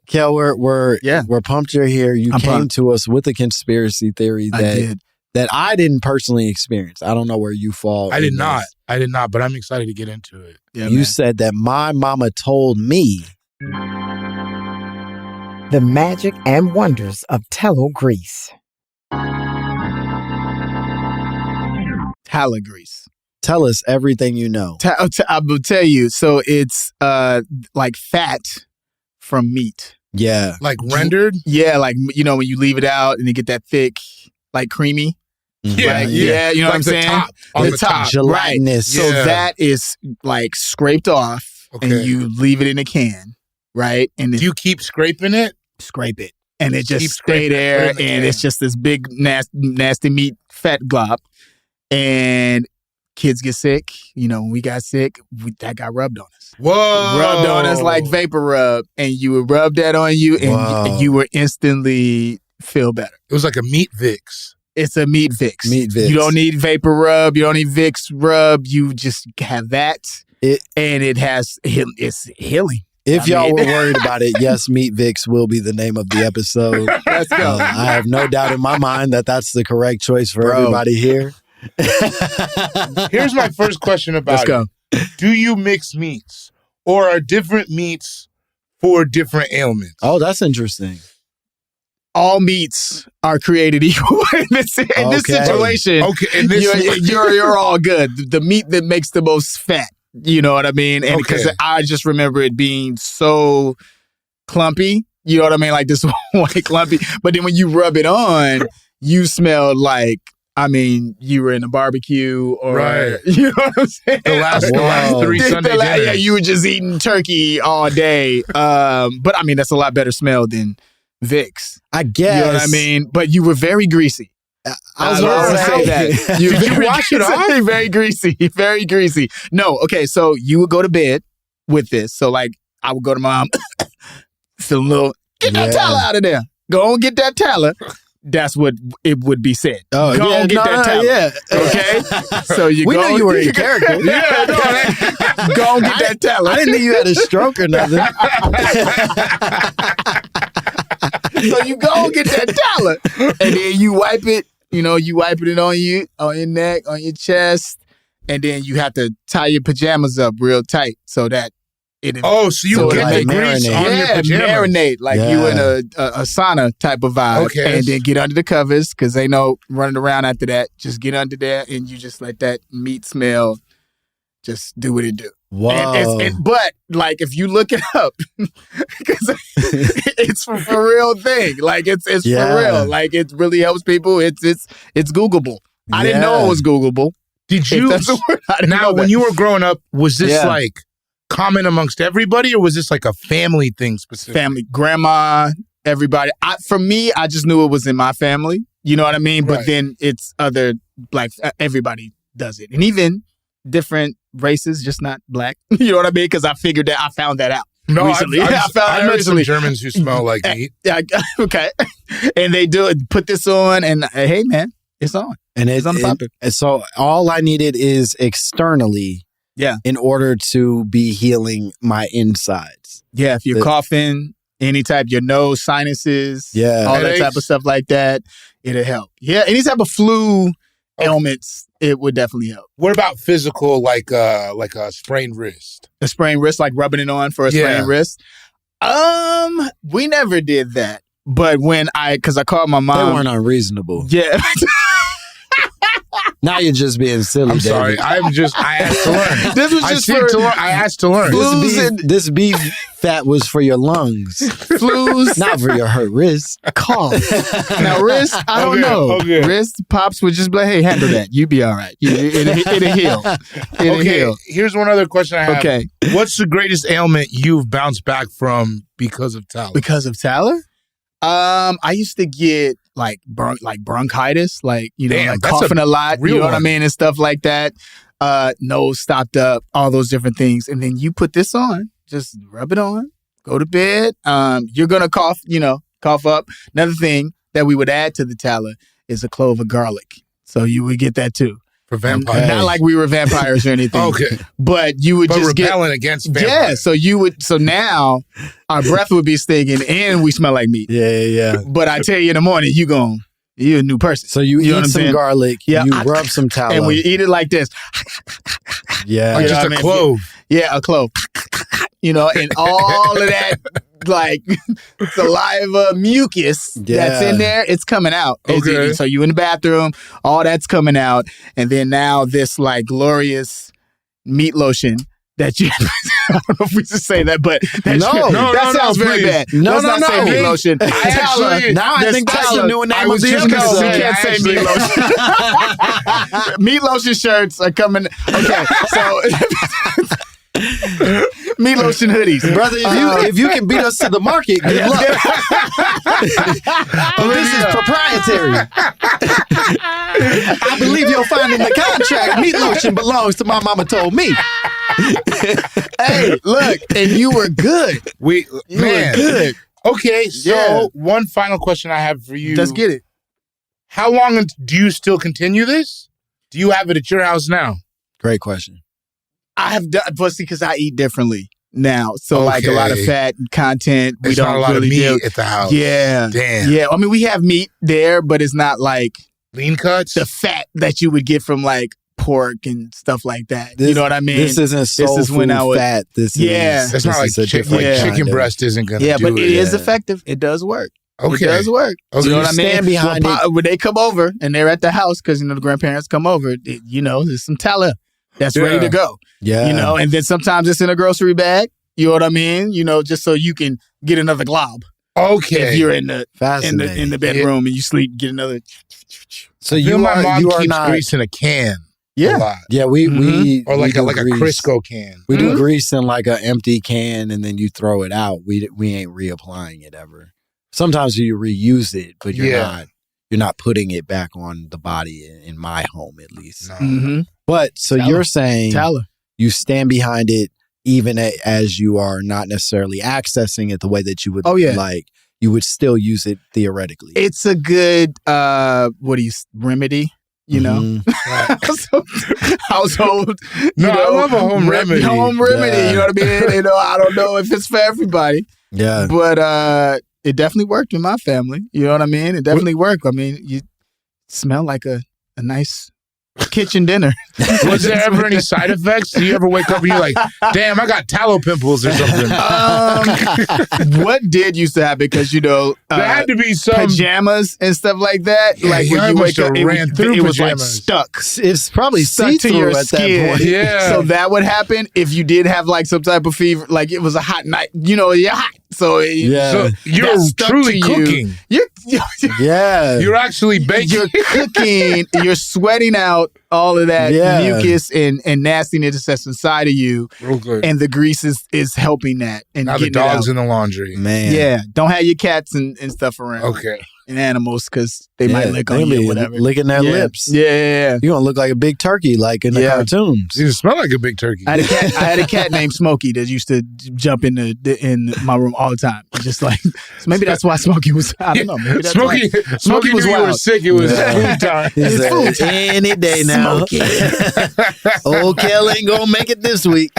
Kel, we're pumped you're here. You came to us with a conspiracy theory that I didn't personally experience. I don't know where you fall. I did not, but I'm excited to get into it. Yeah, you said that my mama told me. The magic and wonders of tallow grease. Tallow grease. Tell us everything you know. I will tell you. So it's like fat from meat. Yeah. Like rendered? Yeah, like, you know, when you leave it out and you get that thick, like creamy. Yeah, like, yeah. You know like what I'm saying? On the top. Gelatinous. Right. So that is like scraped off and you leave it in a can, right? And do you keep scraping it? Scrape it. And it just stay there and it's just this big, nasty meat fat glob. And kids get sick. You know, when we got sick, that got rubbed on us. Whoa. Rubbed on us like vapor rub. And you would rub that on you and you would instantly feel better. It was like a meat Vicks. It's a meat Vicks. Meat Vicks. You don't need vapor rub. You don't need Vicks rub. You just have that. And it's healing. If y'all were worried about it, yes, Meat Vicks will be the name of the episode. Let's go. I have no doubt in my mind that that's the correct choice for everybody here. Here's my first question about it. Do you mix meats? Or are different meats for different ailments? Oh, that's interesting. All meats are created equal in this situation. Okay, you're all good. The meat that makes the most fat. You know what I mean? And because I just remember it being so clumpy. You know what I mean? Like this white clumpy. But then when you rub it on, you smell like, I mean, you were in a barbecue or, you know what I'm saying? The last 3 Sunday dinners. Yeah, you were just eating turkey all day. But I mean, that's a lot better smell than Vicks. I guess. You know what I mean? But you were very greasy. I was going to say that. Did you wash it off? Very greasy. Very greasy. No, okay, so you would go to bed with this. So, like, I would go to mom, feel a little, get that tallow out of there. Go and get that tallow. That's what it would be said. Oh, go and get that tallow. Yeah. Okay? So you we go. knew you were in character. Go and get that tallow. I didn't think you had a stroke or nothing. So you go and get that tallow. And then you wipe it. You know, you wiping it on you, on your neck, on your chest, and then you have to tie your pajamas up real tight so that it. Oh, so you get the grease on your pajamas. Marinate like you in a sauna type of vibe, and then get under the covers because they know running around after that. Just get under there and you just let that meat smell. Just do what it do. Wow. But like if you look it up, because it's for real thing. Like it's for real. Like it really helps people. It's Googleable. I didn't know it was Googleable. Did you? Now, when you were growing up, was this like common amongst everybody, or was this like a family thing specifically? Family, grandma, everybody. For me, I just knew it was in my family. You know what I mean? But then it's other black. Everybody does it, and even different races, just not black. You know what I mean? Because I found that out recently. I met some Germans who smell like meat. Okay. And they do it, put this on, and hey, man, it's on. And it's unpopular. So all I needed is externally in order to be healing my insides. Yeah, if you're coughing, any type, your nose, sinuses, all that type of stuff like that, it'll help. Yeah, any type of flu ailments, it would definitely help. What about physical, like a sprained wrist? A sprained wrist, like rubbing it on for a sprained wrist? We never did that. But because I called my mom. They weren't unreasonable. Yeah. Now you're just being silly, I'm sorry. I asked to learn. This was just I asked to learn. This beef fat was for your lungs. Flus. Not for your hurt wrist. Cough. Now, wrist, I don't know. Okay. Wrist, Pops would just be like, hey, handle that. You be all right. It'll heal. It'll heal. Here's one other question I have. Okay. What's the greatest ailment you've bounced back from because of tallow? Because of tallow? I used to get like bronchitis, like coughing a lot, you know what I mean, and stuff like that. Nose stopped up, all those different things, and then you put this on, just rub it on, go to bed. You're gonna cough up. Another thing that we would add to the tallow is a clove of garlic, so you would get that too. For vampires. Not like we were vampires or anything. Okay. But you would just repellent against vampires. Yeah, so now our breath would be stinking and we smell like meat. Yeah. But I tell you in the morning, you're a new person. So you eat some garlic, you rub some tallow. And we eat it like this. Yeah. Like just a clove. Yeah, a clove. And all of that, like, saliva, mucus that's in there, it's coming out. Okay. So you in the bathroom, all that's coming out. And then now this, like, glorious meat lotion that you... I don't know if we should say that, but that sounds very bad. Let's not say meat lotion. I think that's the new name of the episode. We can't say meat lotion. Meat lotion shirts are coming. Okay, so... meat lotion hoodies, brother. If you can beat us to the market, good luck. This is proprietary. I believe you'll find in the contract meat lotion belongs to My Momma Told Me. Hey, look, and you were good. You were good. Okay, so one final question I have for you. Let's get it. How long do you still continue this? Do you have it at your house now? Great question. I have done, but because I eat differently now, so like a lot of fat content. We don't not a lot really of meat at the house. Yeah, damn. Yeah, I mean we have meat there, but it's not like lean cuts. The fat that you would get from like pork and stuff like that. You know what I mean? This isn't soul food when I would, fat. It's not like chicken breast isn't gonna. Yeah, do but it is effective. It does work. Okay. It does work. Okay. You know what I mean? Stand behind it. When they come over and they're at the house, because the grandparents come over, there's some tallow that's ready to go. Yeah. And then sometimes it's in a grocery bag. You know what I mean? Just so you can get another glob. Okay. If you're in the bedroom and you sleep, get another. So my mom keeps grease in a can. Yeah. A lot. Yeah, we or like a Crisco can. We do grease in like an empty can and then you throw it out. We ain't reapplying it ever. Sometimes you reuse it, but you're not putting it back on the body in my home at least. No. Mm-hmm. But so you're saying you stand behind it even as you are not necessarily accessing it the way that you would like. You would still use it theoretically. It's a good remedy. Household. I love a home remedy. Home remedy. You know what I mean? I don't know if it's for everybody. Yeah. But it definitely worked in my family. You know what I mean? It definitely worked. I mean, you smell like a nice kitchen dinner. Was there ever any side effects? Do you ever wake up and you're like, damn, I got tallow pimples or something? What did used to happen? Because, there had to be some pajamas and stuff like that. Yeah, like when you wake up, it was like pajamas. stuck. It's probably stuck to your skin. That point. Yeah. So that would happen if you did have like some type of fever, like it was a hot night. You're hot. So, so you're truly cooking. You're actually baking. You're cooking. You're sweating out all of that mucus and nastiness that's inside of you. Real good. And the grease is helping that. And now the dog's in the laundry. Man. Yeah. Don't have your cats and stuff around. Okay. And animals because they might lick on you or whatever. Licking their lips. Yeah. You're going to look like a big turkey like in the cartoons. You smell like a big turkey. I had a cat named Smokey that used to jump in my room all the time. Just like, so maybe that's why Smokey was, I don't know. Maybe that's Smokey was wild. You were sick. It was food time. It's food time. Any day now. Old Kel ain't going to make it this week.